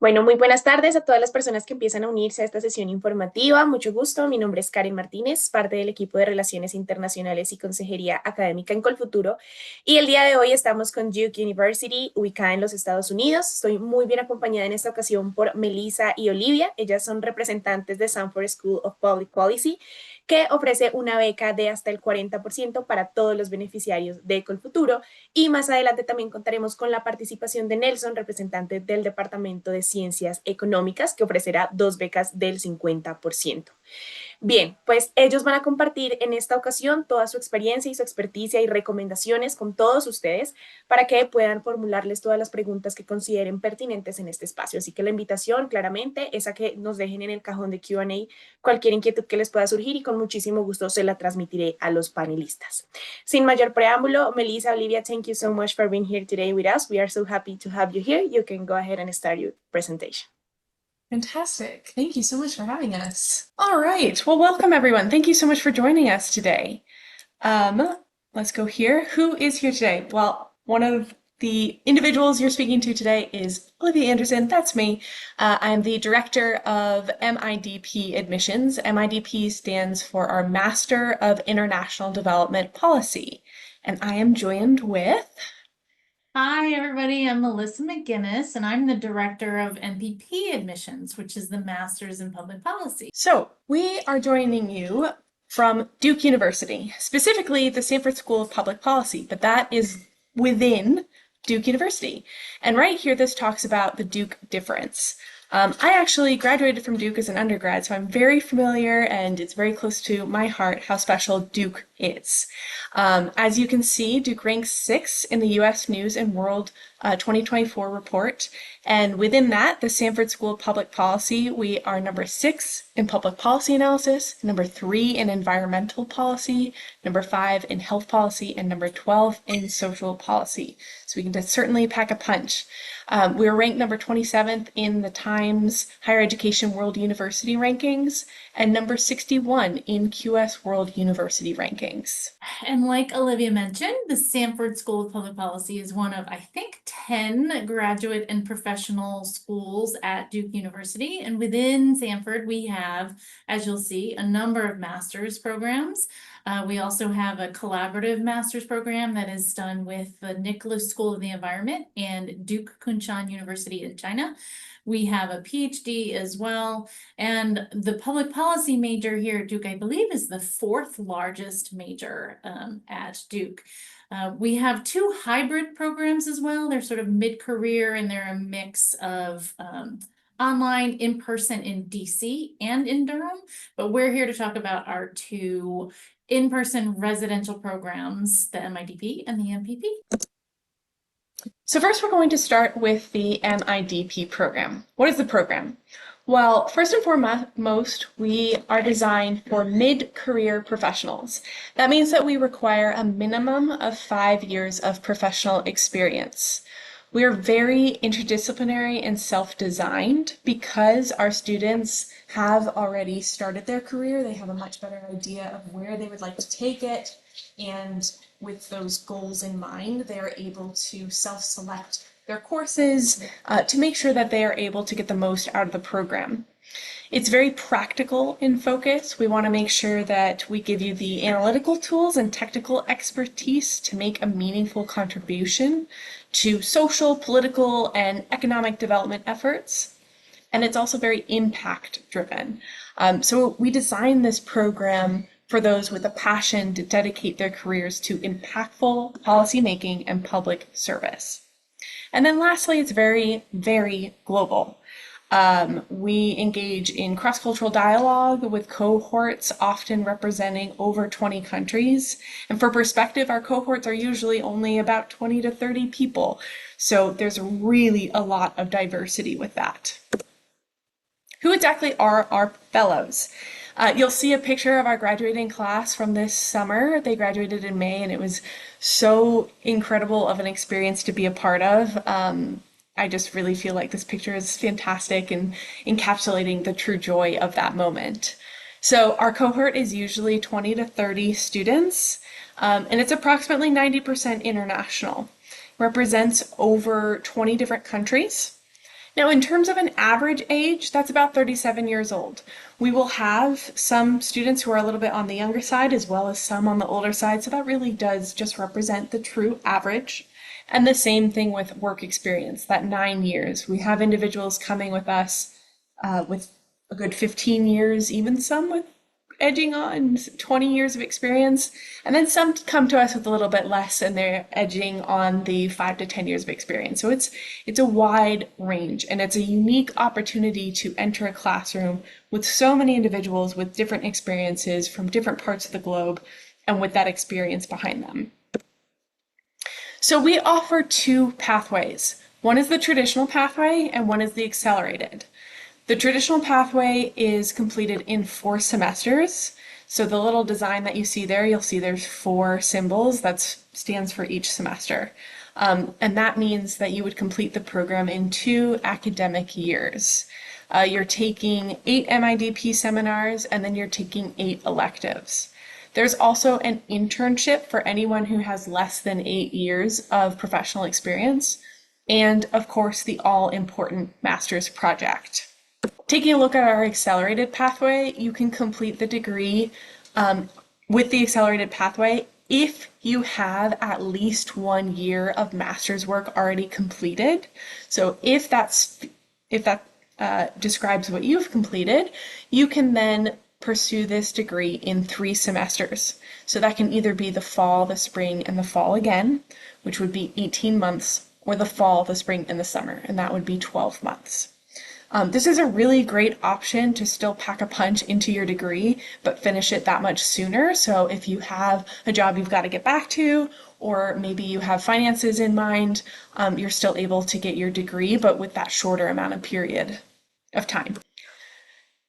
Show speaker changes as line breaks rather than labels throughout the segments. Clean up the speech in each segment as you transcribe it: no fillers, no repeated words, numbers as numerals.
Bueno, muy buenas tardes a todas las personas que empiezan a unirse a esta sesión informativa. Mucho gusto. Mi nombre es Karen Martínez, parte del equipo de Relaciones Internacionales y Consejería Académica en COLFUTURO. Y el día de hoy estamos con Duke University, ubicada en los Estados Unidos. Estoy muy bien acompañada en esta ocasión por Melissa y Olivia. Ellas son representantes de Sanford School of Public Policy, que ofrece una beca de hasta el 40% para todos los beneficiarios de COLFUTURO. Y más adelante también contaremos con la participación de Nelson, representante del Departamento de Ciencias Económicas, que ofrecerá dos becas del 50%. Bien, pues ellos van a compartir en esta ocasión toda su experiencia y su experticia y recomendaciones con todos ustedes para que puedan formularles todas las preguntas que consideren pertinentes en este espacio. Así que la invitación claramente es a que nos dejen en el cajón de Q&A cualquier inquietud que les pueda surgir y con muchísimo gusto se la transmitiré a los panelistas. Sin mayor preámbulo, Melissa, Olivia, thank you so much for being here today with us. We are so happy to have you here. You can go ahead and start your presentation.
Fantastic. Thank you so much for having us. All right. Well, welcome everyone. Thank you so much for joining us today. Let's go here. Who is here today? Well, one of the individuals you're speaking to today is Olivia Anderson. That's me. I'm the director of MIDP admissions. MIDP stands for our Master of International Development Policy. And I am joined with...
Hi, everybody. I'm Melissa McGinnis, and I'm the Director of MPP Admissions, which is the Master's in Public Policy.
So we are joining you from Duke University, specifically the Sanford School of Public Policy, but that is within Duke University. And right here, this talks about the Duke difference. I actually graduated from Duke as an undergrad, so I'm very familiar and it's very close to my heart how special Duke is. As you can see, Duke ranks 6th in the U.S. News and World 2024 report. And within that, the Sanford School of Public Policy, we are number 6 in public policy analysis, number 3 in environmental policy, number 5 in health policy, and number 12 in social policy. So we can just certainly pack a punch. We were ranked number 27th in the Times Higher Education World University Rankings and number 61 in QS World University Rankings.
And like Olivia mentioned, the Sanford School of Public Policy is one of, I think, 10 graduate and professional schools at Duke University. And within Sanford, we have, as you'll see, a number of master's programs. We also have a collaborative master's program that is done with the Nicholas School of the Environment and Duke Kunshan University in China. We have a PhD as well. And the public policy major here at Duke, I believe, is the 4th largest major at Duke. We have 2 hybrid programs as well. They're sort of mid-career and they're a mix of online, in-person in DC and in Durham. But we're here to talk about our 2 in-person residential programs, the MIDP and the MPP.
So first we're going to start with the MIDP program. What is the program? Well, first and foremost, we are designed for mid-career professionals. That means that we require a minimum of 5 years of professional experience. We are very interdisciplinary and self-designed because our students have already started their career. They have a much better idea of where they would like to take it, and with those goals in mind, they are able to self-select their courses to make sure that they are able to get the most out of the program. It's very practical in focus. We want to make sure that we give you the analytical tools and technical expertise to make a meaningful contribution to social, political, and economic development efforts. And it's also very impact driven. So we designed this program for those with a passion to dedicate their careers to impactful policymaking and public service. And then lastly, it's very, very global. We engage in cross-cultural dialogue with cohorts, often representing over 20 countries. And for perspective, our cohorts are usually only about 20 to 30 people. So there's really a lot of diversity with that. Who exactly are our fellows? You'll see a picture of our graduating class from this summer. They graduated in May, and it was so incredible of an experience to be a part of. I just really feel like this picture is fantastic and encapsulating the true joy of that moment. So our cohort is usually 20 to 30 students, and it's approximately 90% international. Represents over 20 different countries. Now, in terms of an average age, that's about 37 years old. We will have some students who are a little bit on the younger side as well as some on the older side, so that really does just represent the true average. And the same thing with work experience, that 9 years. We have individuals coming with us with a good 15 years, even some with edging on 20 years of experience, and then some come to us with a little bit less and they're edging on the 5 to 10 years of experience. So it's a wide range, and it's a unique opportunity to enter a classroom with so many individuals with different experiences from different parts of the globe and with that experience behind them. So we offer two pathways. One is the traditional pathway and one is the accelerated. The traditional pathway is completed in 4 semesters. So the little design that you see there, you'll see there's 4 symbols that stands for each semester. And that means that you would complete the program in 2 academic years. You're taking 8 MIDP seminars and then you're taking 8 electives. There's also an internship for anyone who has less than 8 years of professional experience. And of course, the all-important master's project. Taking a look at our accelerated pathway, you can complete the degree with the accelerated pathway if you have at least 1 year of master's work already completed. So if that describes what you've completed, you can then pursue this degree in 3 semesters. So that can either be the fall, the spring, and the fall again, which would be 18 months, or the fall, the spring, and the summer, and that would be 12 months. This is a really great option to still pack a punch into your degree, but finish it that much sooner. So if you have a job you've got to get back to, or maybe you have finances in mind, you're still able to get your degree, but with that shorter amount of period of time.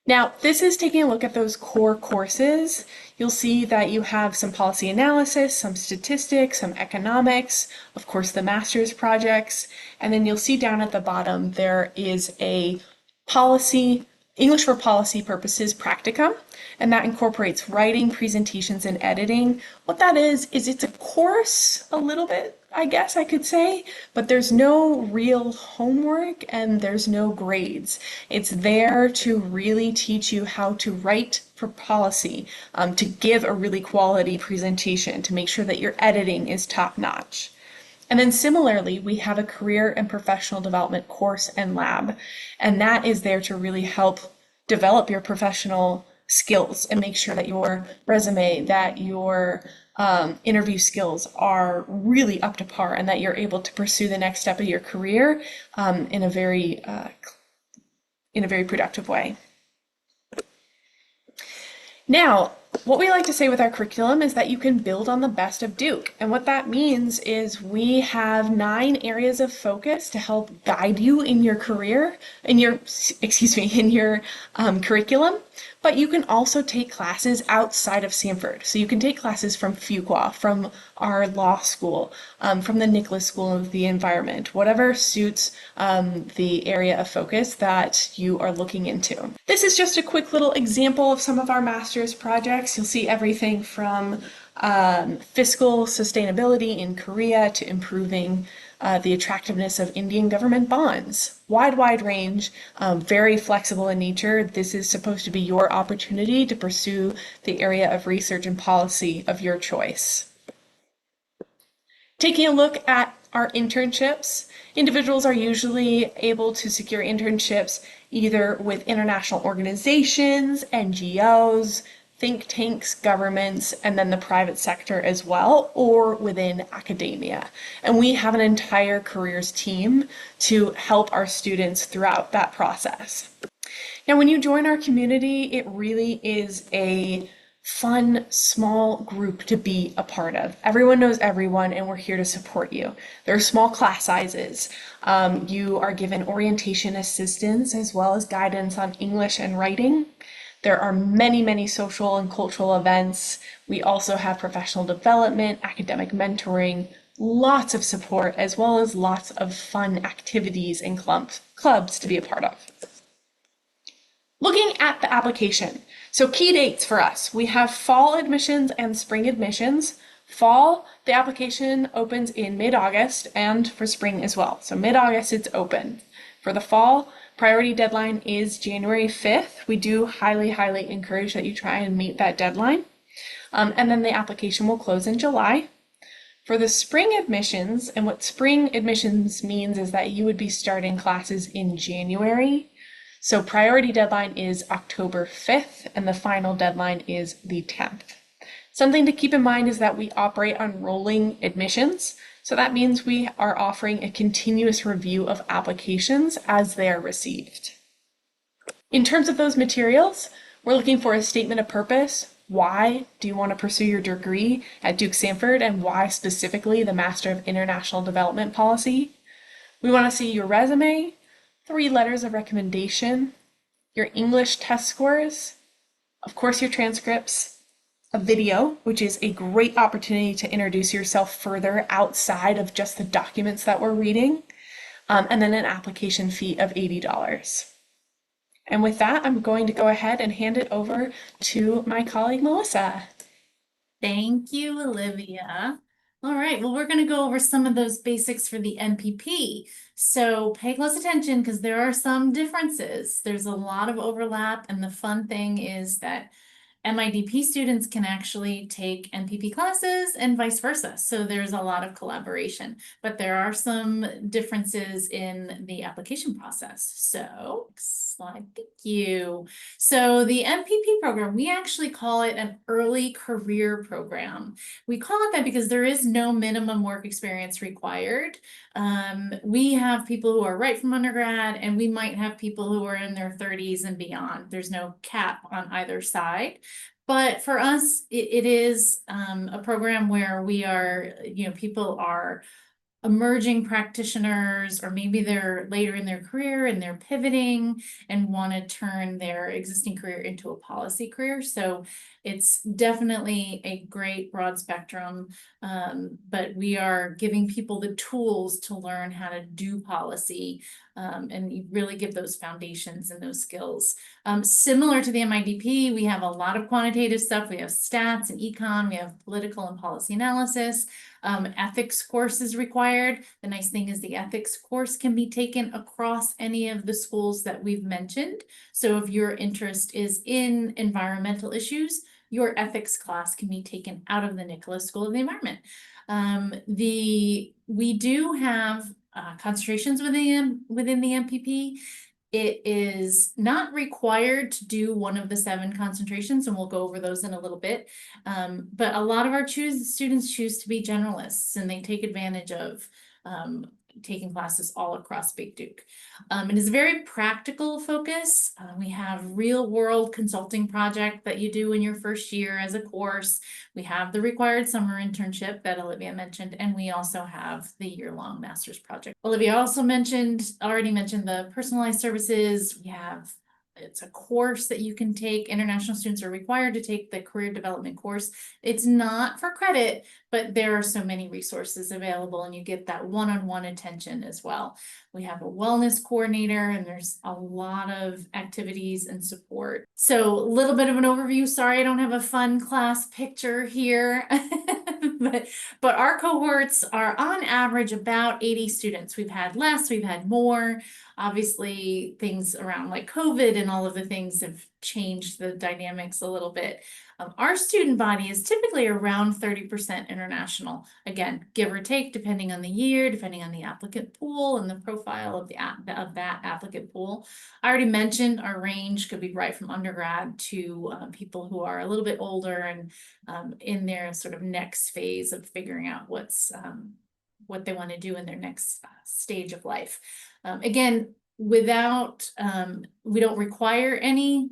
Now, this is taking a look at those core courses. You'll see that you have some policy analysis, some statistics, some economics, of course, the master's projects, and then you'll see down at the bottom there is a policy, English for policy purposes practicum, and that incorporates writing, presentations, and editing. What that is it's a course a little bit, I guess I could say, but there's no real homework and there's no grades. It's there to really teach you how to write for policy, to give a really quality presentation, to make sure that your editing is top notch. And then similarly, we have a career and professional development course and lab, and that is there to really help develop your professional skills and make sure that your resume, that your interview skills are really up to par and that you're able to pursue the next step of your career in a very productive way. Now, what we like to say with our curriculum is that you can build on the best of Duke. And what that means is we have 9 areas of focus to help guide you in your career, in your curriculum. But you can also take classes outside of Sanford. So you can take classes from Fuqua, from our law school, from the Nicholas School of the Environment, whatever suits the area of focus that you are looking into. This is just a quick little example of some of our master's projects. You'll see everything from fiscal sustainability in Korea to improving the attractiveness of Indian government bonds. Wide range, very flexible in nature. This is supposed to be your opportunity to pursue the area of research and policy of your choice. Taking a look at our internships, individuals are usually able to secure internships either with international organizations, NGOs, think tanks, governments, and then the private sector as well, or within academia. And we have an entire careers team to help our students throughout that process. Now, when you join our community, it really is a fun, small group to be a part of. Everyone knows everyone, and we're here to support you. There are small class sizes. You are given orientation assistance as well as guidance on English and writing. There are many social and cultural events. We also have professional development, academic mentoring, lots of support, as well as lots of fun activities and clubs to be a part of. Looking at the application. So key dates for us. We have fall admissions and spring admissions. Fall, the application opens in mid-August and for spring as well. So mid-August it's open. For the fall, priority deadline is January 5th. We do highly, highly encourage that you try and meet that deadline. And then the application will close in July. For the spring admissions, and what spring admissions means is that you would be starting classes in January. So priority deadline is October 5th, and the final deadline is the 10th. Something to keep in mind is that we operate on rolling admissions. So that means we are offering a continuous review of applications as they are received. In terms of those materials, we're looking for a statement of purpose. Why do you want to pursue your degree at Duke Sanford, and why specifically the Master of International Development Policy? We want to see your resume, 3 letters of recommendation, your English test scores, of course your transcripts, a video, which is a great opportunity to introduce yourself further outside of just the documents that we're reading, and then an application fee of $80. And with that, I'm going to go ahead and hand it over to my colleague, Melissa.
Thank you, Olivia. All right, well, we're going to go over some of those basics for the MPP. So pay close attention because there are some differences. There's a lot of overlap, and the fun thing is that MIDP students can actually take NPP classes and vice versa. So there's a lot of collaboration, but there are some differences in the application process. So next slide, thank you. So the MPP program, we actually call it an early career program. We call it that because there is no minimum work experience required. We have people who are right from undergrad, and we might have people who are in their 30s and beyond. There's no cap on either side. But for us, it is a program where we are, people are emerging practitioners, or maybe they're later in their career and they're pivoting and want to turn their existing career into a policy career. So it's definitely a great broad spectrum, but we are giving people the tools to learn how to do policy, and you really give those foundations and those skills. Similar to the MIDP, we have a lot of quantitative stuff. We have stats and econ, we have political and policy analysis. Ethics course is required. The nice thing is the ethics course can be taken across any of the schools that we've mentioned. So if your interest is in environmental issues, your ethics class can be taken out of the Nicholas School of the Environment. We do have concentrations within the MPP. It is not required to do one of the 7 concentrations, and we'll go over those in a little bit. But a lot of our students choose to be generalists, and they take advantage of taking classes all across Big Duke. It is a very practical focus. We have real world consulting project that you do in your first year as a course. We have the required summer internship that Olivia mentioned, and we also have the year-long master's project. Olivia already mentioned the personalized services. It's a course that you can take. International students are required to take the career development course. It's not for credit, but there are so many resources available, and you get that one-on-one attention as well. We have a wellness coordinator, and there's a lot of activities and support. So a little bit of an overview. Sorry, I don't have a fun class picture here, but our cohorts are on average about 80 students. We've had less, we've had more. Obviously, things around like COVID and all of the things have changed the dynamics a little bit. Our student body is typically around 30% international. Again, give or take, depending on the year, depending on the applicant pool and the profile of that applicant pool. I already mentioned our range could be right from undergrad to people who are a little bit older and in their sort of next phase of figuring out what they want to do in their next stage of life. Again, we don't require any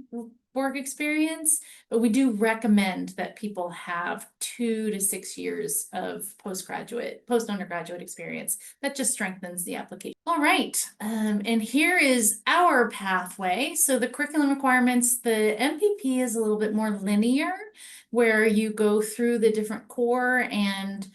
work experience, but we do recommend that people have 2 to 6 years of post-undergraduate experience. That just strengthens the application. All right, and here is our pathway. So the curriculum requirements, the MPP is a little bit more linear, where you go through the different core, and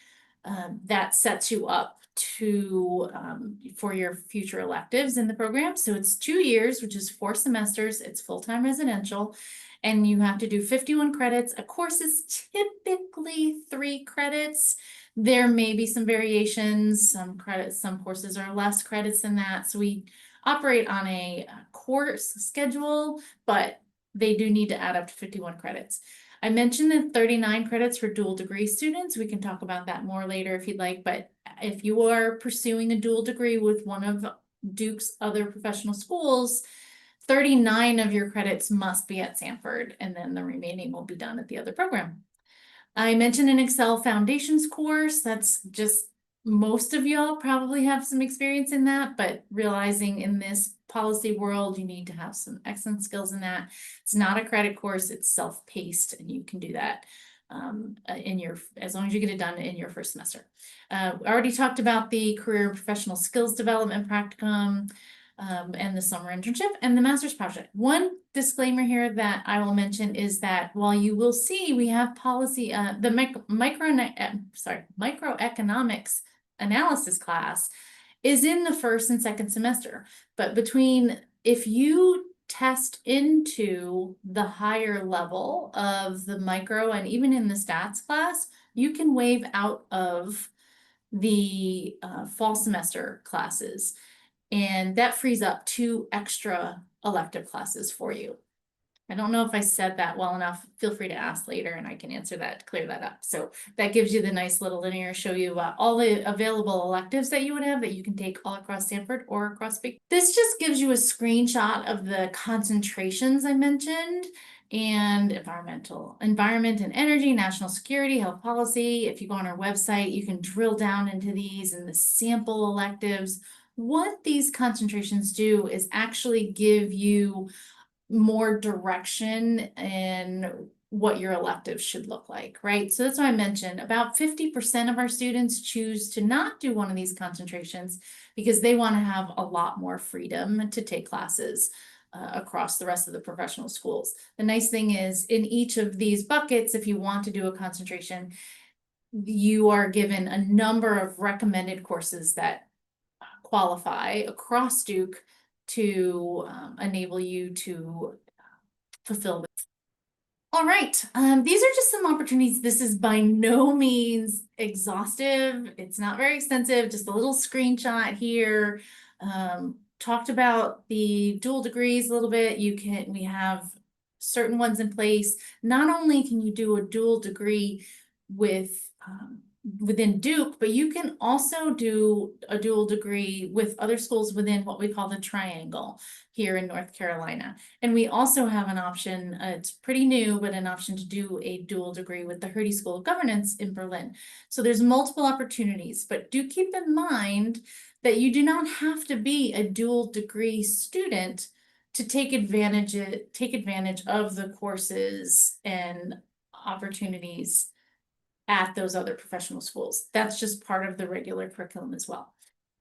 that sets you up for your future electives in the program. So it's 2 years, which is 4 semesters. It's full-time residential, and you have to do 51 credits. A course is typically 3 credits. There may be some variations. Some courses are less credits than that. So we operate on a course schedule, but they do need to add up to 51 credits. I mentioned the 39 credits for dual degree students. We can talk about that more later if you'd like, but if you are pursuing a dual degree with one of Duke's other professional schools, 39 of your credits must be at Sanford, and then the remaining will be done at the other program. I mentioned an Excel Foundations course. That's just, most of y'all probably have some experience in that, but realizing in this policy world, you need to have some excellent skills in that. It's not a credit course, it's self-paced, and you can do that as long as you get it done in your first semester. I already talked about the career and professional skills development practicum, and the summer internship and the master's project. One disclaimer here that I will mention is that while you will see we have policy, the microeconomics analysis class is in the first and second semester, but if you test into the higher level of the micro and even in the stats class, you can waive out of the fall semester classes. And that frees up 2 extra elective classes for you. I don't know if I said that well enough. Feel free to ask later and I can answer that, clear that up. So that gives you the nice little linear, show you all the available electives that you would have that you can take all across Sanford or across Big. This just gives you a screenshot of the concentrations I mentioned, and environment and energy, national security, health policy. If you go on our website, you can drill down into these and the sample electives. What these concentrations do is actually give you more direction in what your electives should look like, right? So that's why I mentioned about 50% of our students choose to not do one of these concentrations because they want to have a lot more freedom to take classes across the rest of the professional schools. The nice thing is in each of these buckets, if you want to do a concentration, you are given a number of recommended courses that qualify across Duke to enable you to fulfill this. All right, these are just some opportunities. This is by no means exhaustive. It's not very extensive, just a little screenshot here. Talked about the dual degrees a little bit. We have certain ones in place. Not only can you do a dual degree within Duke, but you can also do a dual degree with other schools within what we call the triangle here in North Carolina. And we also have an option, it's pretty new, but an option to do a dual degree with the Hertie School of Governance in Berlin. So there's multiple opportunities, but do keep in mind that you do not have to be a dual degree student to take advantage of the courses and opportunities at those other professional schools. That's just part of the regular curriculum as well.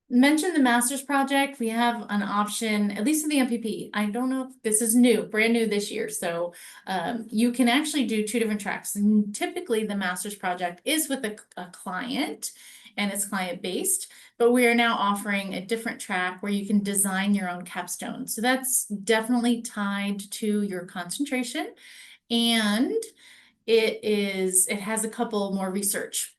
Mention the master's project. We have an option, at least in the MPP. I don't know if this is brand new this year. So you can actually do 2 different tracks. And typically the master's project is with a client and it's client-based, but we are now offering a different track where you can design your own capstone. So that's definitely tied to your concentration, and it has a couple more research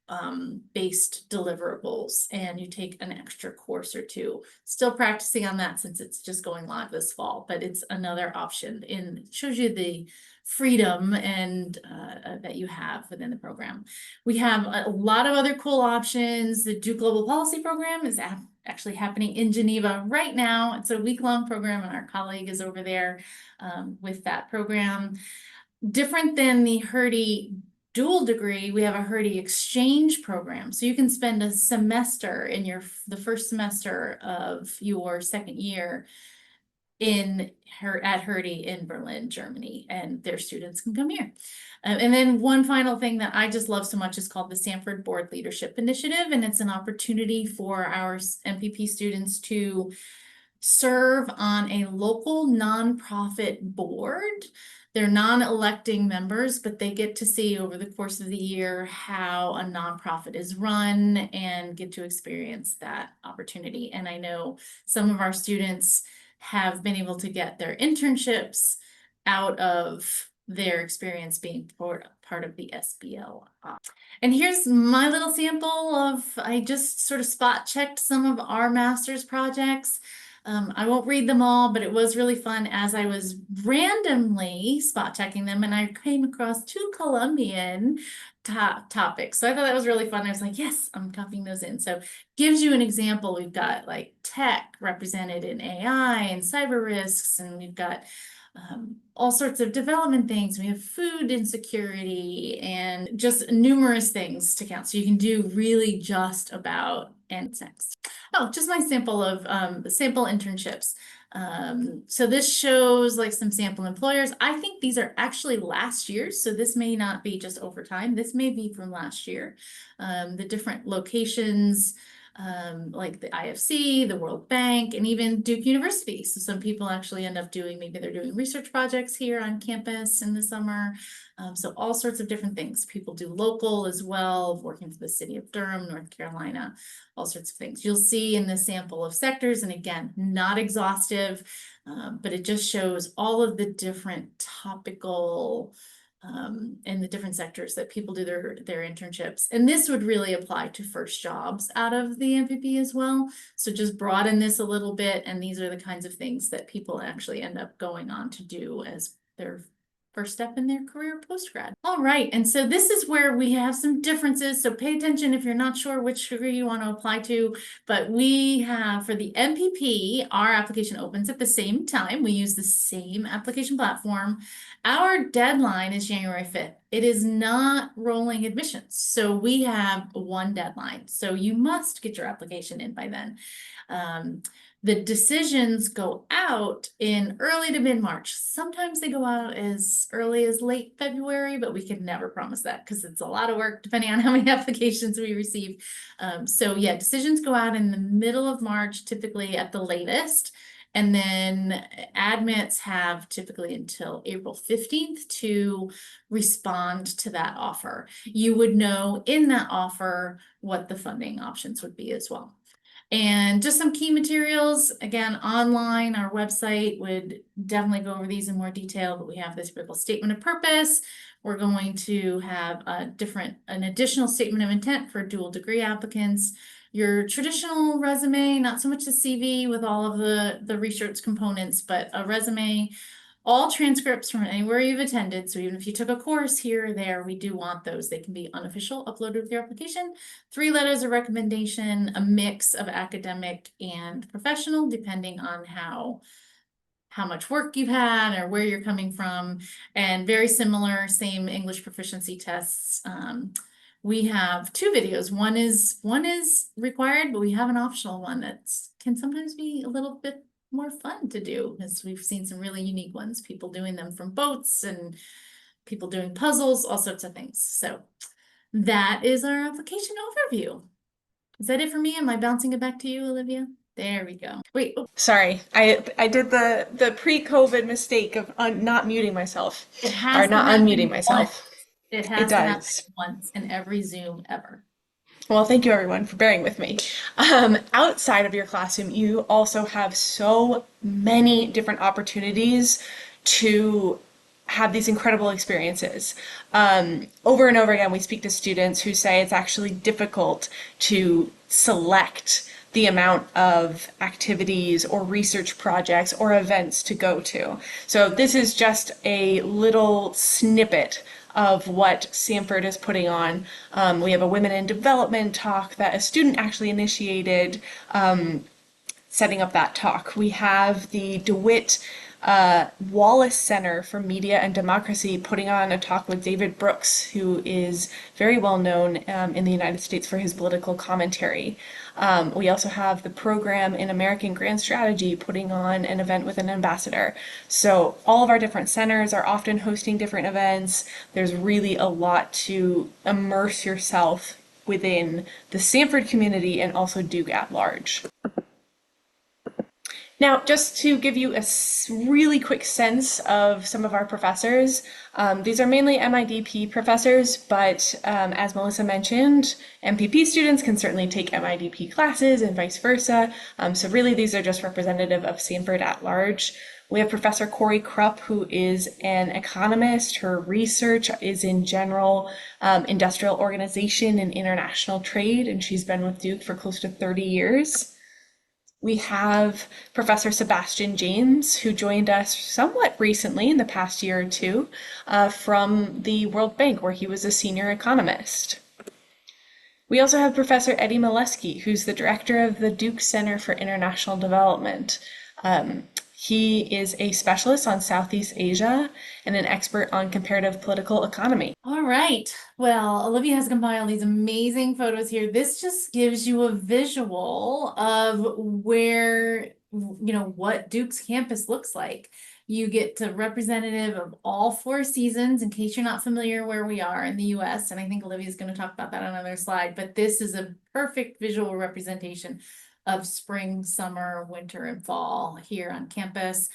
based deliverables, and you take an extra course or 2. Still practicing on that since it's just going live this fall, but it's another option and shows you the freedom and that you have within the program. We have a lot of other cool options. The Duke Global Policy Program is actually happening in Geneva right now. It's a week-long program, and our colleague is over there with that program. Different than the Hertie dual degree, we have a Hertie exchange program. So you can spend a semester in the first semester of your second year at Hertie in Berlin, Germany, and their students can come here. And then one final thing that I just love so much is called the Sanford Board Leadership Initiative, and it's an opportunity for our MPP students to serve on a local nonprofit board They're non-electing members, but they get to see over the course of the year how a nonprofit is run and get to experience that opportunity. And I know some of our students have been able to get their internships out of their experience being part of the SBL. And here's my little sample of, I just sort of spot checked some of our master's projects. I won't read them all, but it was really fun as I was randomly spot checking them, and I came across two Colombian topics. So I thought that was really fun. I was like, yes, I'm copying those in. So gives you an example. We've got like tech represented in AI and cyber risks, and we've got all sorts of development things. We have food insecurity and just numerous things to count. So you can do really just about and next. Oh, just my sample of sample internships. So this shows like some sample employers. I think these are actually last year's, so this may not be just over time. This may be from last year. The different locations, like the IFC, the World Bank, and even Duke University. So some people actually end up doing, maybe they're doing research projects here on campus in the summer. So all sorts of different things. People do local as well, working for the city of Durham, North Carolina, all sorts of things. You'll see in the sample of sectors, and again, not exhaustive, but it just shows all of the different topical in the different sectors that people do their internships. And this would really apply to first jobs out of the MPP as well. So just broaden this a little bit. And these are the kinds of things that people actually end up going on to do as their first step in their career post-grad. All right, and so this is where we have some differences. So pay attention if you're not sure which degree you want to apply to, but we have for the MPP, our application opens at the same time. We use the same application platform. Our deadline is January 5th. It is not rolling admissions. So we have one deadline. So you must get your application in by then. The decisions go out in early to mid-March. Sometimes they go out as early as late February, but we can never promise that because it's a lot of work depending on how many applications we receive. So yeah, decisions go out in the middle of March, typically at the latest. And then admits have typically until April 15th to respond to that offer. You would know in that offer what the funding options would be as well. And just some key materials, again, online, our website would definitely go over these in more detail, but we have this little statement of purpose. We're going to have an additional statement of intent for dual degree applicants. Your traditional resume, not so much a CV with all of the research components, but a resume, all transcripts from anywhere you've attended. So even if you took a course here or there, we do want those. They can be unofficial, uploaded with your application. 3 letters of recommendation, a mix of academic and professional, depending on how much work you've had or where you're coming from. And very similar, same English proficiency tests. We have 2 videos. One is required, but we have an optional one that can sometimes be a little bit more fun to do, as we've seen some really unique ones, people doing them from boats and people doing puzzles, all sorts of things. So that is our application overview. Is that it for me? Am I bouncing it back to you, Olivia? There we go. Wait. Oh.
Sorry, I did the pre-COVID mistake of not muting myself.
It has
or not unmuting myself.
Once. It has
It
to happen
does.
once in every Zoom ever.
Well, thank you everyone for bearing with me. Outside of your classroom, you also have so many different opportunities to have these incredible experiences. Over and over again, we speak to students who say it's actually difficult to select the amount of activities or research projects or events to go to. So this is just a little snippet of what Samford is putting on. We have a Women in Development talk that a student actually initiated, setting up that talk. We have the DeWitt Wallace Center for Media and Democracy putting on a talk with David Brooks, who is very well known in the United States for his political commentary. We also have the program in American Grand Strategy putting on an event with an ambassador. So all of our different centers are often hosting different events. There's really a lot to immerse yourself within the Samford community and also Duke at large. Now, just to give you a really quick sense of some of our professors, these are mainly MIDP professors, but as Melissa mentioned, MPP students can certainly take MIDP classes and vice versa. So really, these are just representative of Sanford at large. We have Professor Corey Krupp, who is an economist. Her research is in general industrial organization and international trade, and she's been with Duke for close to 30 years. We have Professor Sebastian James, who joined us somewhat recently in the past year or two from the World Bank, where he was a senior economist. We also have Professor Eddie Molesky, who's the director of the Duke Center for International Development. He is a specialist on Southeast Asia and an expert on comparative political economy.
All right. Well, Olivia has compiled these amazing photos here. This just gives you a visual of where, what Duke's campus looks like. You get a representative of all 4 seasons, in case you're not familiar where we are in the US. And I think Olivia's going to talk about that on another slide, but this is a perfect visual representation of spring, summer, winter, and fall here on campus.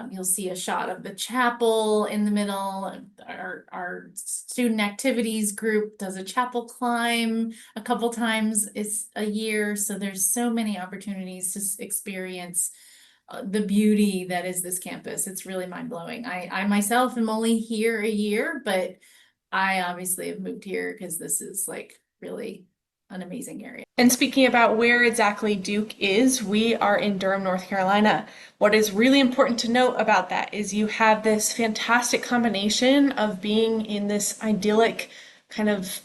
You'll see a shot of the chapel in the middle. Our student activities group does a chapel climb a couple times a year. So there's so many opportunities to experience the beauty that is this campus. It's really mind-blowing. I myself am only here a year, but I obviously have moved here because this is like really an amazing area.
And speaking about where exactly Duke is, we are in Durham, North Carolina. What is really important to note about that is you have this fantastic combination of being in this idyllic kind of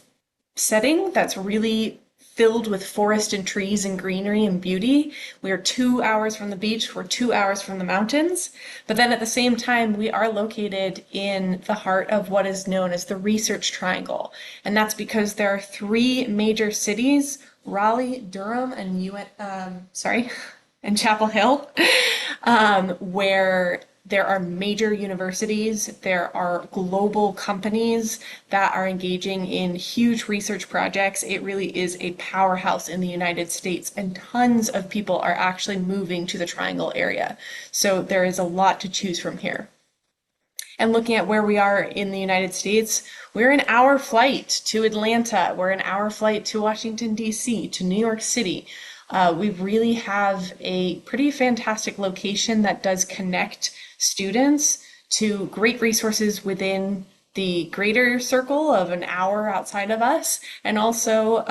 setting that's really filled with forest and trees and greenery and beauty. We are 2 hours from the beach, we're 2 hours from the mountains, but then at the same time, we are located in the heart of what is known as the Research Triangle. And that's because there are 3 major cities, Raleigh, Durham, and Chapel Hill, where there are major universities, there are global companies that are engaging in huge research projects. It really is a powerhouse in the United States, and tons of people are actually moving to the Triangle area. So there is a lot to choose from here. And looking at where we are in the United States, we're an hour flight to Atlanta, we're an hour flight to Washington, D.C., to New York City. We really have a pretty fantastic location that does connect students to great resources within the greater circle of an hour outside of us, and also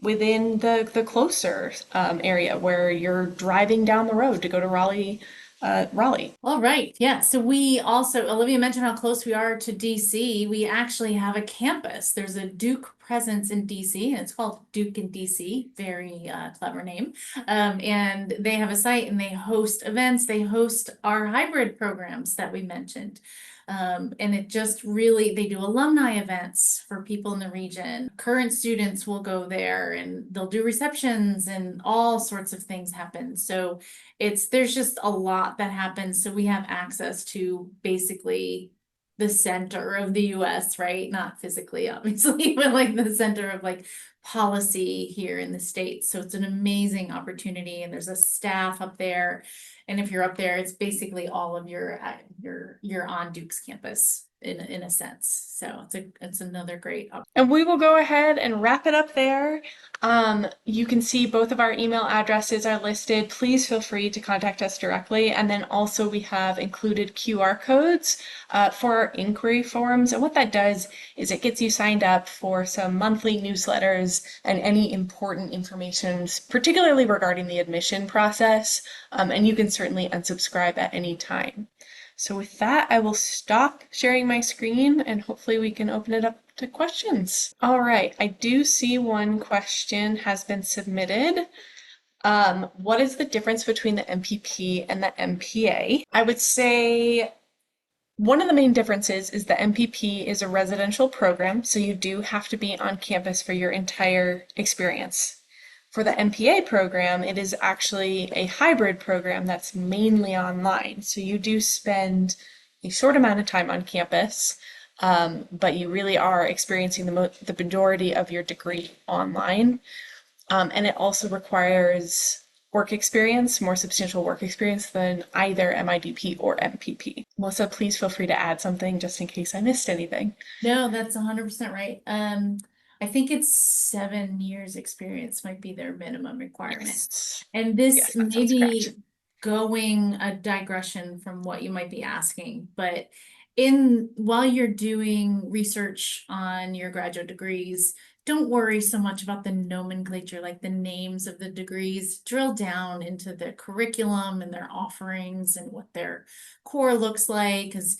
within the closer area where you're driving down the road to go to Raleigh.
All right. Yeah. So we also, Olivia mentioned how close we are to DC. We actually have a campus. There's a Duke presence in DC, and it's called Duke in DC. Very clever name. And they have a site and they host events. They host our hybrid programs that we mentioned. And it just really, they do alumni events for people in the region. Current students will go there and they'll do receptions and all sorts of things happen. So there's just a lot that happens. So we have access to basically the center of the US, right? Not physically, obviously, but like the center of like policy here in the States. So it's an amazing opportunity, and there's a staff up there. And if you're up there, it's basically all of you're on Duke's campus in a sense. So it's another great opportunity.
And we will go ahead and wrap it up there. You can see both of our email addresses are listed. Please feel free to contact us directly. And then also we have included QR codes for our inquiry forms. And what that does is it gets you signed up for some monthly newsletters and any important information, particularly regarding the admission process. And you can certainly unsubscribe at any time. So with that, I will stop sharing my screen and hopefully we can open it up to questions. All right, I do see one question has been submitted. What is the difference between the MPP and the MPA? I would say one of the main differences is the MPP is a residential program, so you do have to be on campus for your entire experience. For the MPA program, it is actually a hybrid program that's mainly online. So you do spend a short amount of time on campus, but you really are experiencing the majority of your degree online. And it also requires work experience, more substantial work experience than either MIDP or MPP. Melissa, please feel free to add something just in case I missed anything.
No, that's 100% right. I think it's 7 years experience might be their minimum requirement.
Yes.
And this
Yes, that
may
sounds
be
correct.
going a digression from what you might be asking, but while you're doing research on your graduate degrees, don't worry so much about the nomenclature, like the names of the degrees. Drill down into the curriculum and their offerings and what their core looks like. Because,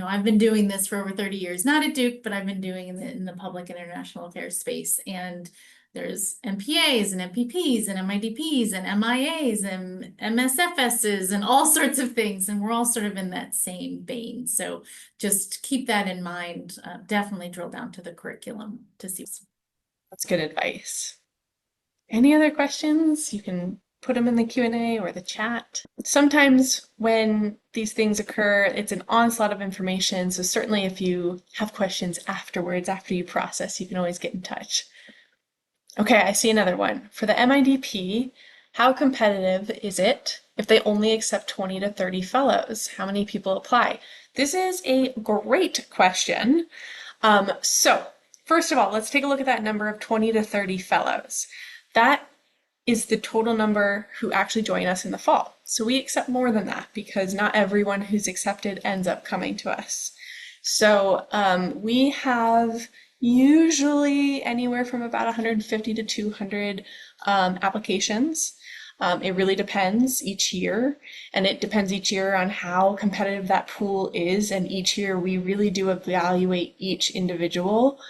I've been doing this for over 30 years, not at Duke, but I've been doing in the public and international affairs space. And there's MPAs and MPPs and MIDPs and MIAs and MSFSs and all sorts of things. And we're all sort of in that same vein. So just keep that in mind. Definitely drill down to the curriculum to see.
That's good advice. Any other questions? You can put them in the Q&A or the chat. Sometimes when these things occur, it's an onslaught of information. So certainly if you have questions afterwards, after you process, you can always get in touch. Okay, I see another one. For the MIDP, how competitive is it if they only accept 20 to 30 fellows? How many people apply? This is a great question. So first of all, let's take a look at that number of 20 to 30 fellows. That is the total number who actually join us in the fall. So we accept more than that because not everyone who's accepted ends up coming to us. So we have usually anywhere from about 150 to 200 applications. It really depends each year, and it depends each year on how competitive that pool is. And each year we really do evaluate each individual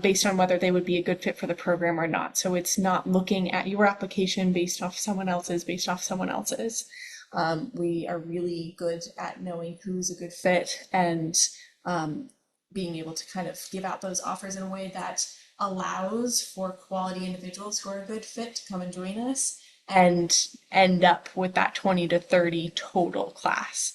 based on whether they would be a good fit for the program or not. So it's not looking at your application based off someone else's, We are really good at knowing who's a good fit and being able to kind of give out those offers in a way that allows for quality individuals who are a good fit to come and join us and end up with that 20 to 30 total class.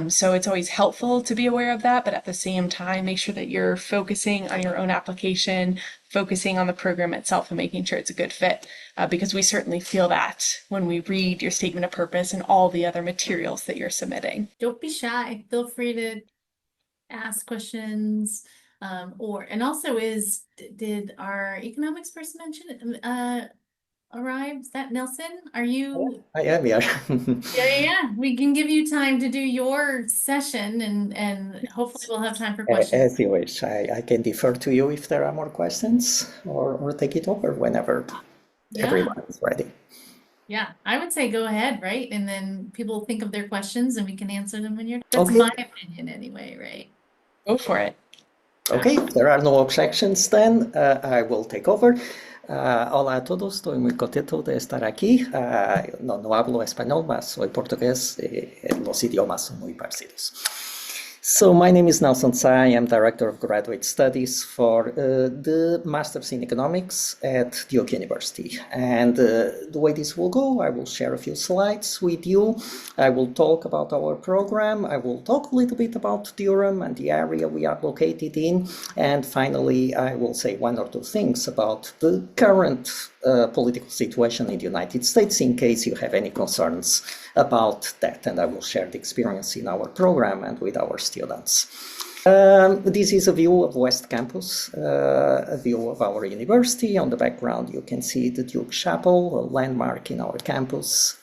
So it's always helpful to be aware of that, but at the same time, make sure that you're focusing on your own application, focusing on the program itself and making sure it's a good fit, because we certainly feel that when we read your statement of purpose and all the other materials that you're submitting.
Don't be shy. Feel free to ask questions. And also did our economics person mention arrive? Is that Nelson? Are you?
I am, yeah.
Yeah. We can give you time to do your session and hopefully we'll have time for questions.
As you wish. I can defer to you if there are more questions or take it over whenever everyone is ready.
Yeah, I would say go ahead, right? And then people think of their questions and we can answer them when you're.
Okay.
That's my opinion anyway, right?
Go for it.
Okay, if there are no objections, then I will take over. Hola a todos, estoy muy contento de estar aquí. No hablo español, mas soy portugués. Los idiomas son muy parecidos. So my name is Nelson Tsai. I am Director of Graduate Studies for the Masters in Economics at Duke University. And the way this will go, I will share a few slides with you. I will talk about our program. I will talk a little bit about Durham and the area we are located in. And finally, I will say one or two things about the current political situation in the United States in case you have any concerns about that. And I will share the experience in our program and with our students. This is a view of West Campus, a view of our university. On the background, you can see the Duke Chapel, a landmark in our campus.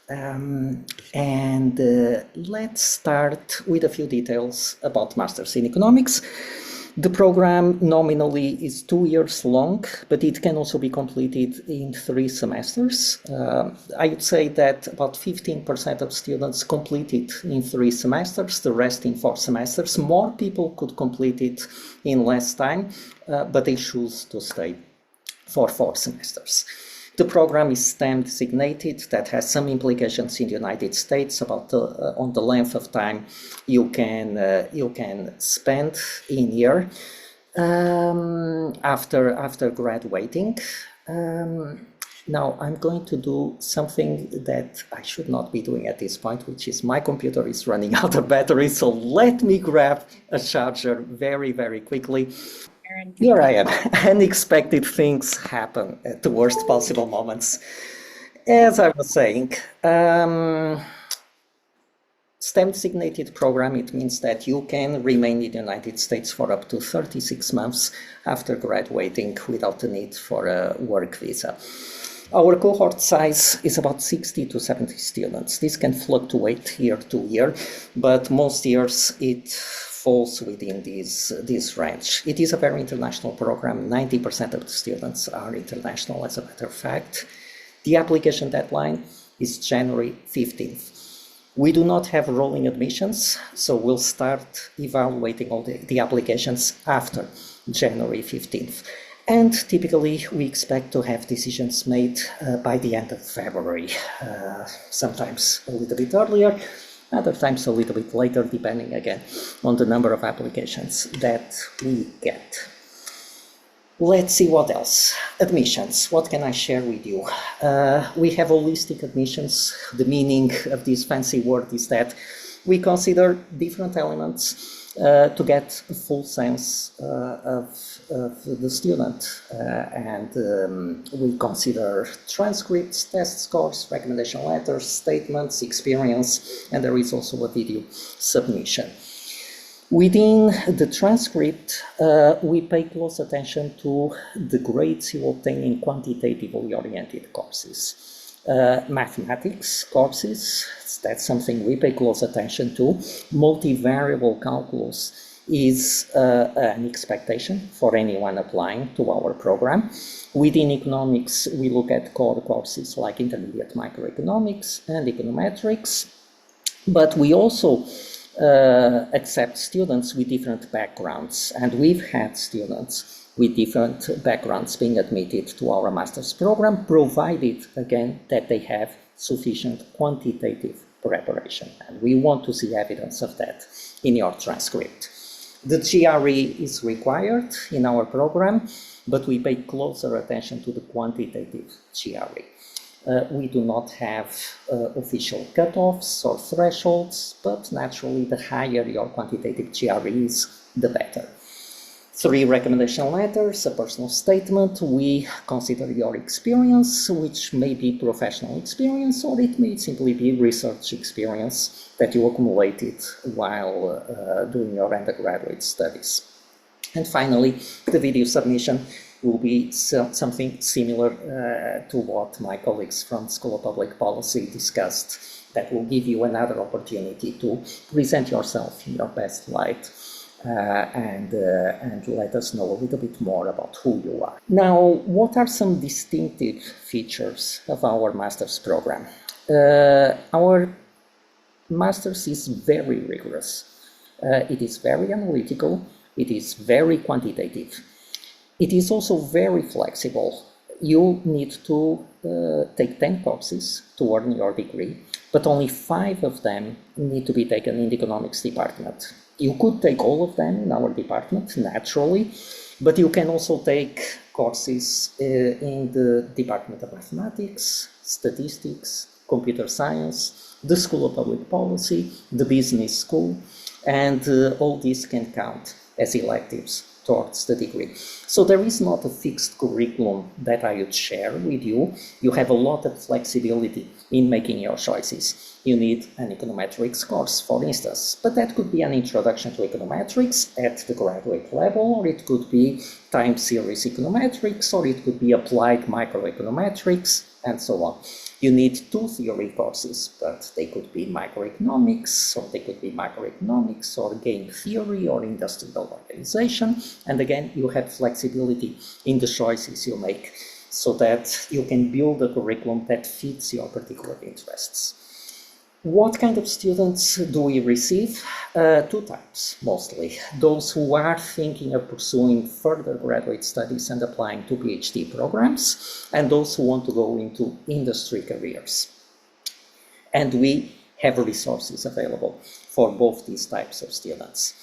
Let's start with a few details about Masters in Economics. The program nominally is 2 years long, but it can also be completed in 3 semesters. I would say that about 15% of students complete it in 3 semesters, the rest in 4 semesters. More people could complete it in less time, but they choose to stay for 4 semesters. The program is STEM designated. That has some implications in the United States about on the length of time you can spend in here after graduating. Now I'm going to do something that I should not be doing at this point, which is my computer is running out of battery. So let me grab a charger very, very quickly. Here I am. Unexpected things happen at the worst possible moments. As I was saying, STEM designated program, it means that you can remain in the United States for up to 36 months after graduating without the need for a work visa. Our cohort size is about 60 to 70 students. This can fluctuate year to year, but most years it falls within this range. It is a very international program. 90% of the students are international, as a matter of fact. The application deadline is January 15th. We do not have rolling admissions, so we'll start evaluating all the applications after January 15th. And typically, we expect to have decisions made by the end of February, sometimes a little bit earlier, other times a little bit later, depending again on the number of applications that we get. Let's see what else. Admissions. What can I share with you? We have holistic admissions. The meaning of this fancy word is that we consider different elements to get a full sense of the student. We consider transcripts, test scores, recommendation letters, statements, experience, and there is also a video submission. Within the transcript, we pay close attention to the grades you obtain in quantitatively oriented courses. Mathematics courses, that's something we pay close attention to. Multivariable calculus is an expectation for anyone applying to our program. Within economics, we look at core courses like intermediate microeconomics and econometrics, but we also accept students with different backgrounds, and we've had students with different backgrounds being admitted to our master's program, provided again that they have sufficient quantitative preparation, and we want to see evidence of that in your transcript. The GRE is required in our program, but we pay closer attention to the quantitative GRE. We do not have official cutoffs or thresholds, but naturally the higher your quantitative GRE is, the better. 3 recommendation letters, a personal statement. We consider your experience, which may be professional experience, or it may simply be research experience that you accumulated while doing your undergraduate studies. And finally, the video submission will be something similar to what my colleagues from the School of Public Policy discussed. That will give you another opportunity to present yourself in your best light and let us know a little bit more about who you are. Now, what are some distinctive features of our master's program? Our master's is very rigorous. It is very analytical. It is very quantitative. It is also very flexible. You need to take 10 courses to earn your degree, but only 5 of them need to be taken in the economics department. You could take all of them in our department, naturally, but you can also take courses in the Department of Mathematics, Statistics, Computer Science, the School of Public Policy, the Business School, and all these can count as electives towards the degree. So there is not a fixed curriculum that I would share with you. You have a lot of flexibility in making your choices. You need an econometrics course, for instance, but that could be an introduction to econometrics at the graduate level, or it could be time series econometrics, or it could be applied microeconometrics, and so on. You need 2 theory courses, but they could be microeconomics, or they could be macroeconomics, or game theory, or industrial organization. And again, you have flexibility in the choices you make so that you can build a curriculum that fits your particular interests. What kind of students do we receive? 2 types, mostly. Those who are thinking of pursuing further graduate studies and applying to PhD programs, and those who want to go into industry careers. And we have resources available for both these types of students.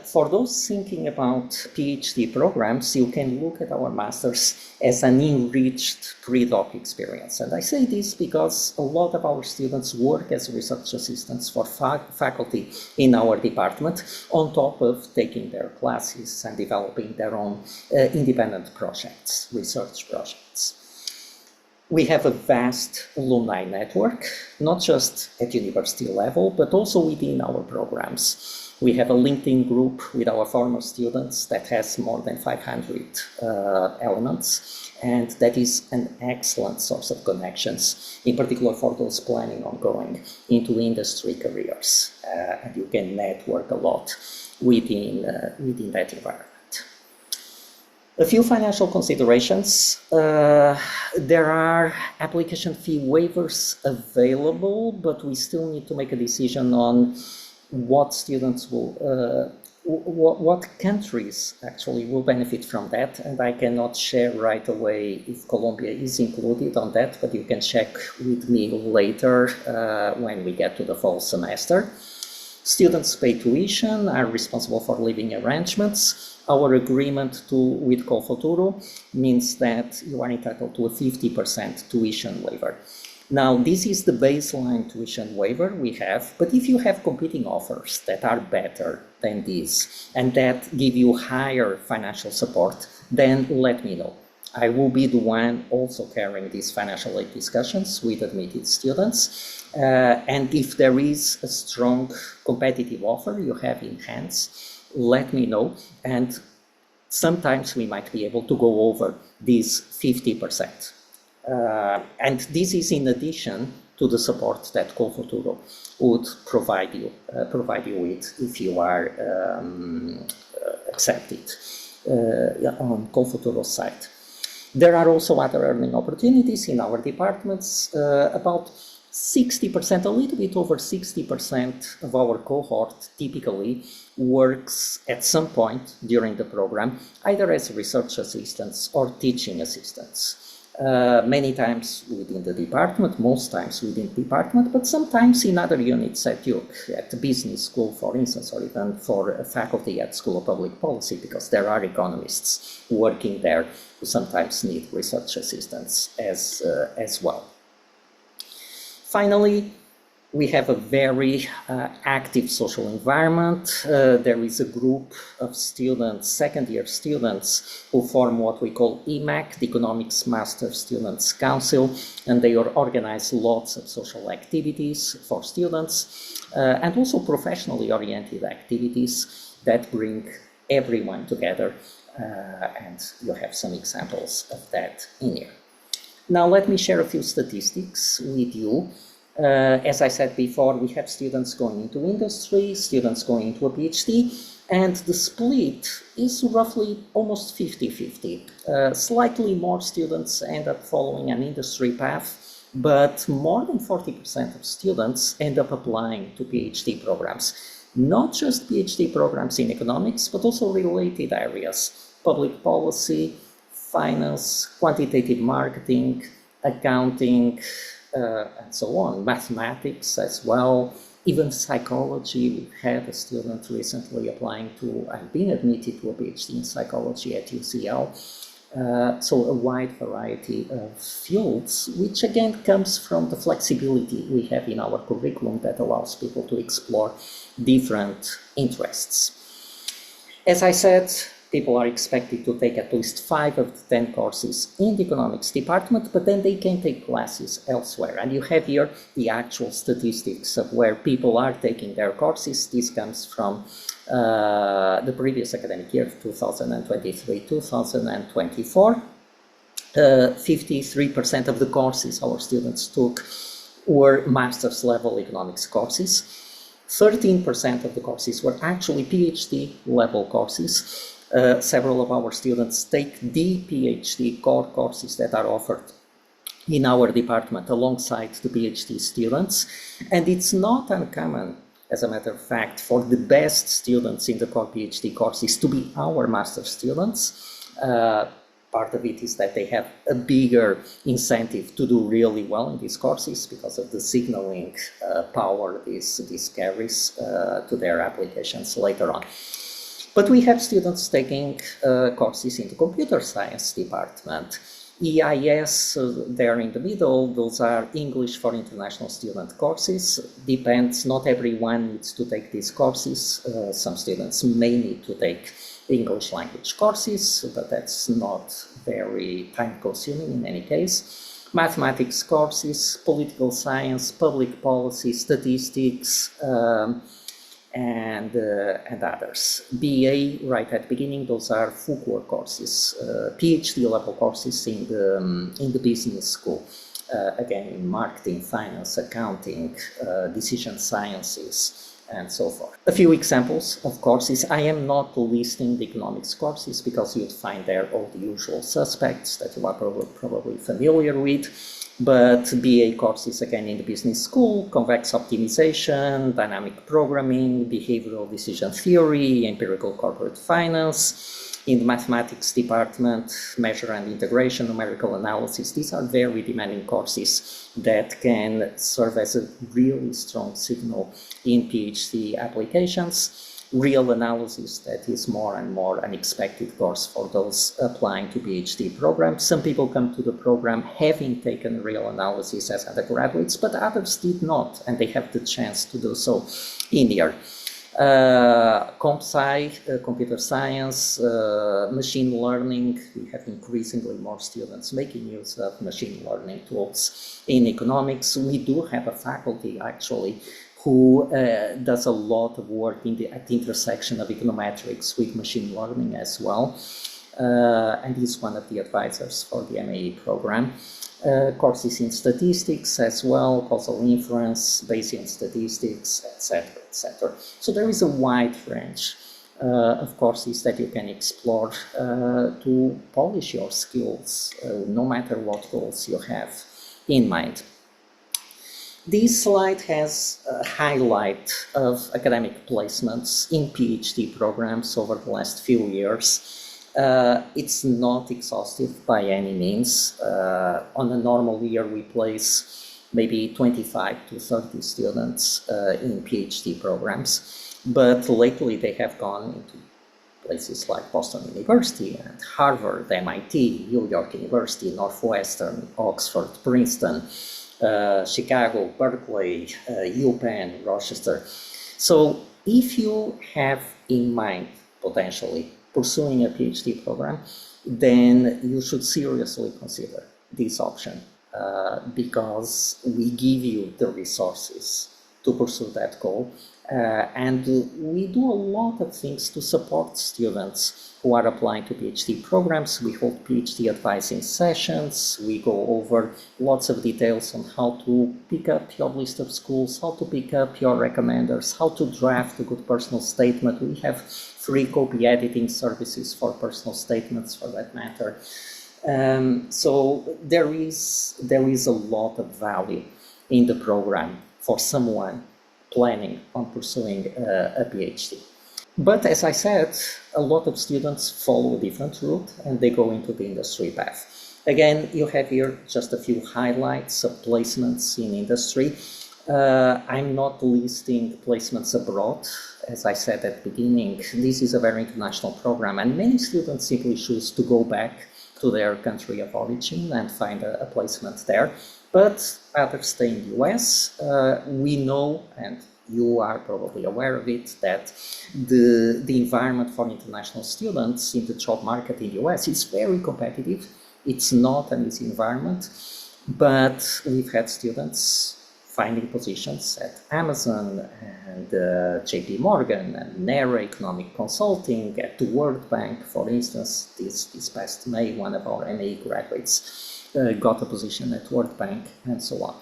For those thinking about PhD programs, you can look at our masters as an enriched pre-doc experience. And I say this because a lot of our students work as research assistants for faculty in our department, on top of taking their classes and developing their own independent projects, research projects. We have a vast alumni network, not just at university level, but also within our programs. We have a LinkedIn group with our former students that has more than 500 elements, and that is an excellent source of connections, in particular for those planning on going into industry careers. And you can network a lot within that environment. A few financial considerations. There are application fee waivers available, but we still need to make a decision on what students will, what countries actually will benefit from that. And I cannot share right away if Colombia is included on that, but you can check with me later when we get to the fall semester. Students pay tuition, are responsible for living arrangements. Our agreement with COLFUTURO means that you are entitled to a 50% tuition waiver. Now, this is the baseline tuition waiver we have, but if you have competing offers that are better than this and that give you higher financial support, then let me know. I will be the one also carrying these financial aid discussions with admitted students. And if there is a strong competitive offer you have in hands, let me know. And sometimes we might be able to go over this 50%. And this is in addition to the support that COLFUTURO would provide you with if you are accepted on COLFUTURO's side. There are also other earning opportunities in our departments. About 60%, a little bit over 60% of our cohort typically works at some point during the program, either as research assistants or teaching assistants. Many times within the department, most times within the department, but sometimes in other units at Duke, at the business school, for instance, or even for a faculty at School of Public Policy, because there are economists working there who sometimes need research assistants as well. Finally, we have a very active social environment. There is a group of students, second-year students, who form what we call EMAC, the Economics Master Students Council, and they organize lots of social activities for students, and also professionally oriented activities that bring everyone together, and you have some examples of that in here. Now let me share a few statistics with you. As I said before, we have students going into industry, students going into a PhD, and the split is roughly almost 50-50. Slightly more students end up following an industry path, but more than 40% of students end up applying to PhD programs. Not just PhD programs in economics, but also related areas: public policy, finance, quantitative marketing, accounting, and so on, mathematics as well, even psychology. We've had a student recently applying to and being admitted to a PhD in psychology at UCL. So a wide variety of fields, which again comes from the flexibility we have in our curriculum that allows people to explore different interests. As I said, people are expected to take at least 5 of the 10 courses in the economics department, but then they can take classes elsewhere. And you have here the actual statistics of where people are taking their courses. This comes from the previous academic year, 2023-2024. 53% of the courses our students took were master's level economics courses. 13% of the courses were actually PhD level courses. Several of our students take the PhD core courses that are offered in our department alongside the PhD students. And it's not uncommon, as a matter of fact, for the best students in the core PhD courses to be our master students. Part of it is that they have a bigger incentive to do really well in these courses because of the signaling power this carries to their applications later on. But we have students taking courses in the computer science department. EIS, there in the middle, those are English for International Student courses. Depends, not everyone needs to take these courses. Some students may need to take English language courses, but that's not very time consuming in any case. mathematics courses, political science, public policy, statistics, and others. BA, right at the beginning, those are full core courses. PhD level courses in the business school. Again, in marketing, finance, accounting, decision sciences, and so forth. A few examples of courses. I am not listing the economics courses because you'd find there all the usual suspects that you are probably familiar with. But BA courses, again, in the business school: convex optimization, dynamic programming, behavioral decision theory, empirical corporate finance. In the mathematics department, measure and integration, numerical analysis. These are very demanding courses that can serve as a really strong signal in PhD applications. Real analysis, that is more and more an expected course for those applying to PhD programs. Some people come to the program having taken real analysis as undergraduates, but others did not, and they have the chance to do so in here. Comp sci, computer science, machine learning. We have increasingly more students making use of machine learning tools. In economics, we do have a faculty actually who does a lot of work at the intersection of econometrics with machine learning as well, and he's one of the advisors for the MAE program. Courses in statistics as well, causal inference, Bayesian statistics, etc., etc. So there is a wide range of courses that you can explore to polish your skills, no matter what goals you have in mind. This slide has a highlight of academic placements in PhD programs over the last few years. It's not exhaustive by any means. On a normal year, we place maybe 25 to 30 students in PhD programs, but lately they have gone into places like Boston University and Harvard, MIT, New York University, Northwestern, Oxford, Princeton, Chicago, Berkeley, UPenn, Rochester. So if you have in mind potentially pursuing a PhD program, then you should seriously consider this option because we give you the resources to pursue that goal. And we do a lot of things to support students who are applying to PhD programs. We hold PhD advising sessions. We go over lots of details on how to pick up your list of schools, how to pick up your recommenders, how to draft a good personal statement. We have free copy editing services for personal statements, for that matter. So there is a lot of value in the program for someone planning on pursuing a PhD. But as I said, a lot of students follow a different route and they go into the industry path. Again, you have here just a few highlights of placements in industry. I'm not listing placements abroad. As I said at the beginning, this is a very international program and many students simply choose to go back to their country of origin and find a placement there. But others stay in the US. We know, and you are probably aware of it, that the environment for international students in the job market in the US is very competitive. It's not an easy environment, but we've had students finding positions at Amazon and JP Morgan and NERA Economic Consulting, at the World Bank, for instance. This past May, one of our MA graduates got a position at World Bank, and so on.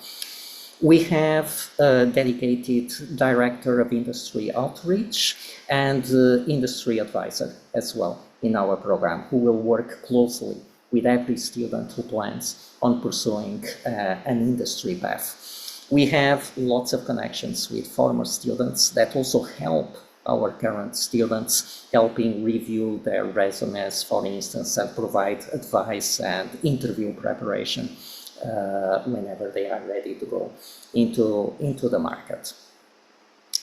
We have a dedicated director of industry outreach and industry advisor as well in our program, who will work closely with every student who plans on pursuing an industry path. We have lots of connections with former students that also help our current students, helping review their resumes, for instance, and provide advice and interview preparation whenever they are ready to go into the market.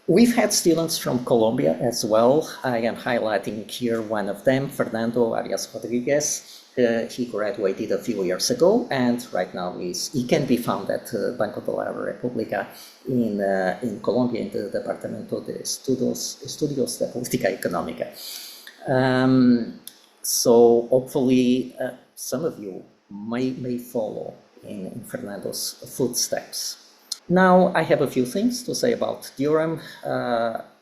We've had students from Colombia as well. I am highlighting here one of them, Fernando Arias Rodriguez. He graduated a few years ago, and right now he can be found at Banco de la República in Colombia, in the Departamento de Estudios de Política Económica. So hopefully some of you may follow in Fernando's footsteps. Now, I have a few things to say about Durham.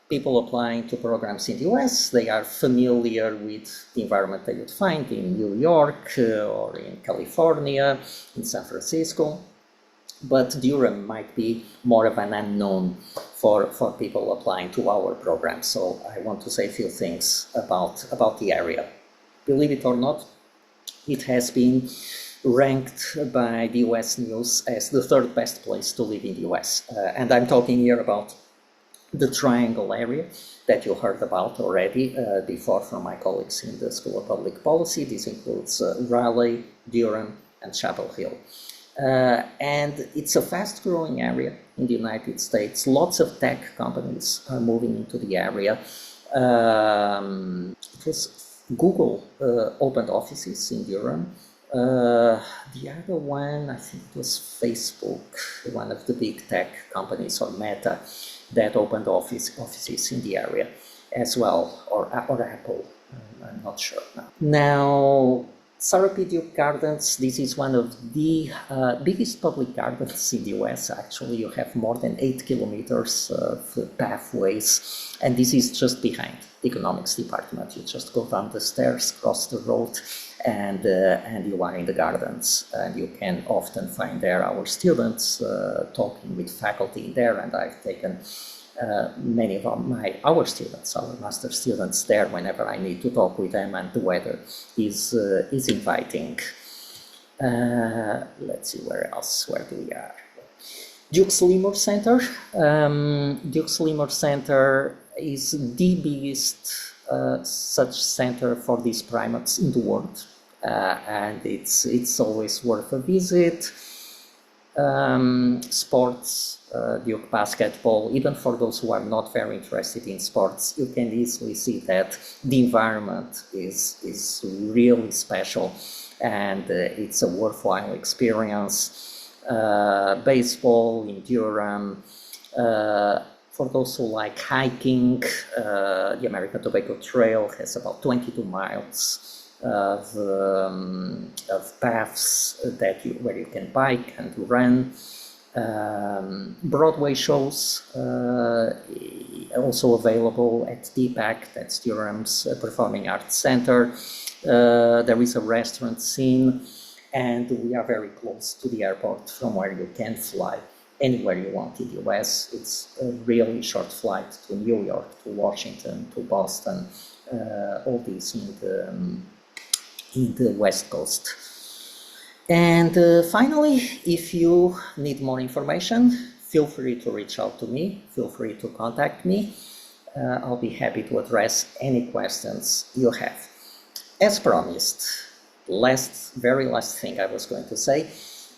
People applying to programs in the US, they are familiar with the environment they would find in New York or in California, in San Francisco. But Durham might be more of an unknown for people applying to our program. So I want to say a few things about the area. Believe it or not, it has been ranked by the US News as the third best place to live in the US. And I'm talking here about the Triangle area that you heard about already before from my colleagues in the School of Public Policy. This includes Raleigh, Durham, and Chapel Hill. And it's a fast-growing area in the United States. Lots of tech companies are moving into the area. Google opened offices in Durham. The other one, I think it was Facebook, one of the big tech companies, or Meta, that opened offices in the area as well, or Apple, I'm not sure now. Now, Sarapiduk Gardens, this is one of the biggest public gardens in the US. Actually, you have more than 8 kilometers of pathways, and this is just behind the economics department. You just go down the stairs, cross the road, and you are in the gardens, and you can often find there our students talking with faculty there, and I've taken many of our students, our master students there whenever I need to talk with them, and the weather is inviting. Let's see where do we are. Duke's Limor Center. Duke's Limor Center is the biggest such center for these primates in the world, and it's always worth a visit. Sports, Duke basketball, even for those who are not very interested in sports, you can easily see that the environment is really special, and it's a worthwhile experience. Baseball in Durham. For those who like hiking, the American Tobacco Trail has about 22 miles of paths where you can bike and run. Broadway shows also available at DPAC, that's Durham's Performing Arts Center. There is a restaurant scene, and we are very close to the airport from where you can fly anywhere you want in the US. It's a really short flight to New York, to Washington, to Boston, all these in the West Coast. And finally, if you need more information, feel free to reach out to me, feel free to contact me. I'll be happy to address any questions you have. As promised, very last thing I was going to say,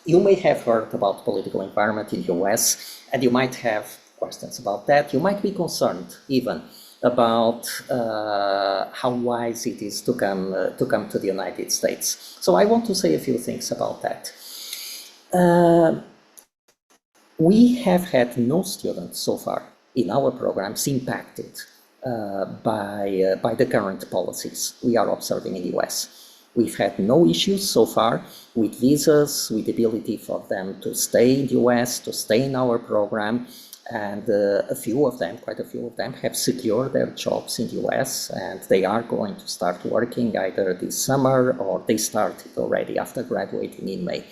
you may have heard about political environment in the US, and you might have questions about that. You might be concerned even about how wise it is to come to the United States. So I want to say a few things about that. We have had no students so far in our programs impacted by the current policies we are observing in the US. We've had no issues so far with visas, with the ability for them to stay in the US, to stay in our program, and quite a few of them have secured their jobs in the US, and they are going to start working either this summer or they started already after graduating in May.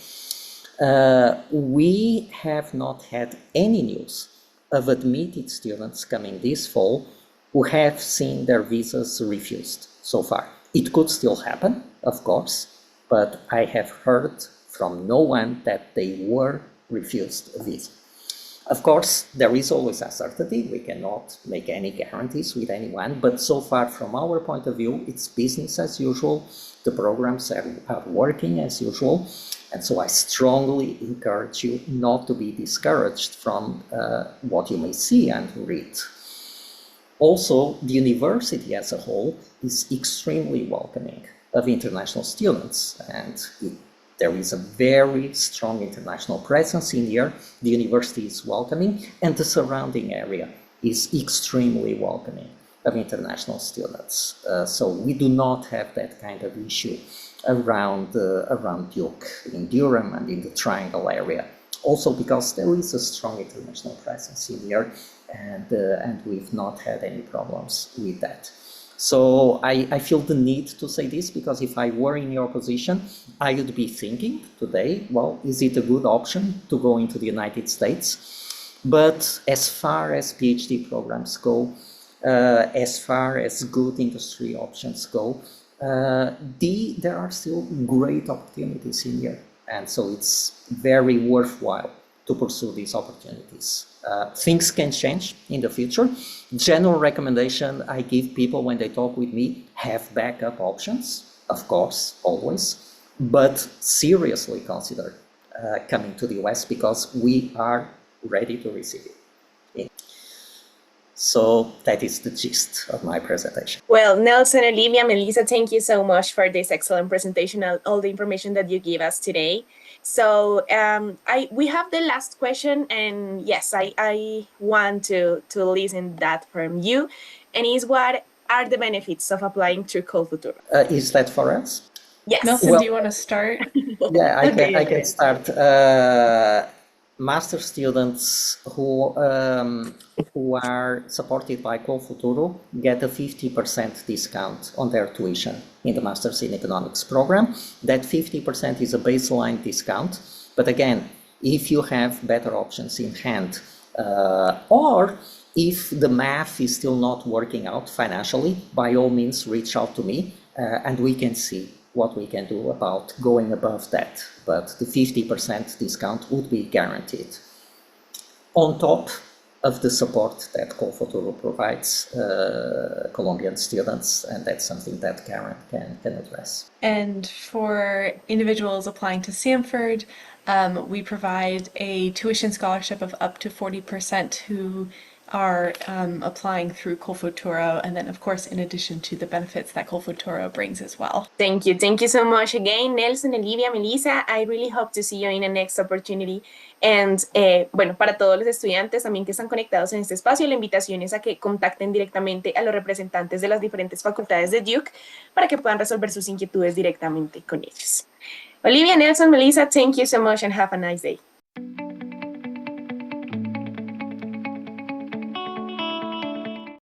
We have not had any news of admitted students coming this fall who have seen their visas refused so far. It could still happen, of course, but I have heard from no one that they were refused a visa. Of course, there is always uncertainty. We cannot make any guarantees with anyone, but so far, from our point of view, it's business as usual. The programs are working as usual, and so I strongly encourage you not to be discouraged from what you may see and read. Also, the university as a whole is extremely welcoming of international students, and there is a very strong international presence in here. The university is welcoming, and the surrounding area is extremely welcoming of international students. So we do not have that kind of issue around Duke, in Durham and in the Triangle area. Also because there is a strong international presence in here, and we've not had any problems with that. So I feel the need to say this because if I were in your position, I would be thinking today, well, is it a good option to go into the United States? But as far as PhD programs go, as far as good industry options go, there are still great opportunities in here. And so it's very worthwhile to pursue these opportunities. Things can change in the future. General recommendation I give people when they talk with me, have backup options, of course, always, but seriously consider coming to the US because we are ready to receive it. So that is the gist of my presentation.
Well, Nelson, Olivia, Melissa, thank you so much for this excellent presentation and all the information that you give us today. So we have the last question, and yes, I want to listen that from you, and is what are the benefits of applying to COLFUTURO?
Is that for us?
Yes.
Nelson,
Well,
do you want to start?
Yeah, I
Okay,
can start. Master students who are supported by COLFUTURO get a 50% discount on their tuition in the Masters in Economics program. That 50% is a baseline discount. But again, if you have better options in hand, or if the math is still not working out financially, by all means, reach out to me and we can see what we can do about going above that. But the 50% discount would be guaranteed. On top of the support that COLFUTURO provides Colombian students, and that's something that Karen can address.
And for individuals applying to Samford, we provide a tuition scholarship of up to 40% who are applying through COLFUTURO, and then of course in addition to the benefits that COLFUTURO brings as well.
Thank you so much again, Nelson, Olivia, Melissa. I really hope to see you in the next opportunity. And bueno, para todos los estudiantes también que están conectados en este espacio, la invitación es a que contacten directamente a los representantes de las diferentes facultades de Duke para que puedan resolver sus inquietudes directamente con ellos. Olivia, Nelson, Melissa, thank you so much and have a nice day.